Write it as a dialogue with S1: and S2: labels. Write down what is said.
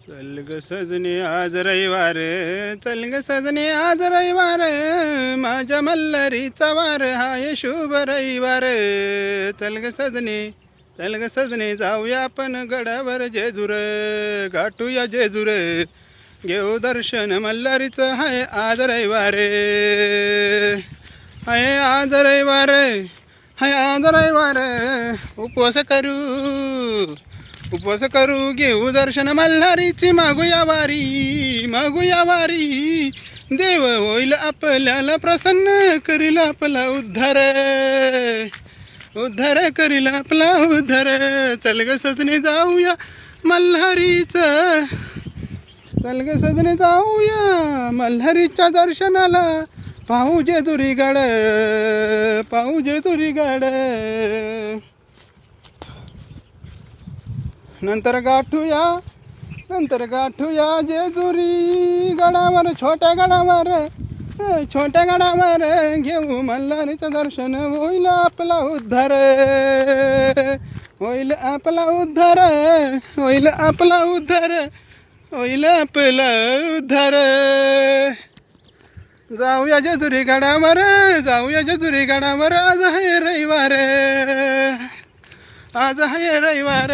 S1: चल ग सजने आज रविवार, चल ग सजने आज रविवार, माझ्या मल्हारीचा वार हाय शुभ रविवार. चल ग सजने, चल ग सजने, जाऊया आपण गडावर जेजूर, गाठूया जेजूर, घेऊ दर्शन मल्हारीचं हाय आज रविवार. हाय आज रविवार, हाय आज रविवार, उपवास करू, उपवास करू, घेऊ दर्शन मल्हारीची, मागूया वारी, मागूया वारी, देव होईल आपल्याला प्रसन्न, करील आपला उद्धार, उद्धार करील आपला उद्धार. चल ग सजने जाऊया मल्हारीचं, चल ग सजने जाऊया मल्हारीच्या दर्शनाला, पाहू जेजुरी गड, पाहू जेजुरी गड. नंतर गाठूया, नंतर गाठूया जेजुरी गडावर, छोट्या गडावर, छोट्या गडावर, घेऊ मल्हारीचं दर्शन, होईल आपला उद्धार, होईल आपला उद्धार, होईल आपला उद्धार, होईल आपला उद्धार. जाऊया जेजुरी गडावर, जाऊया जेजुरी गडावर, आज आहे रविवार, आज आहे रविवार.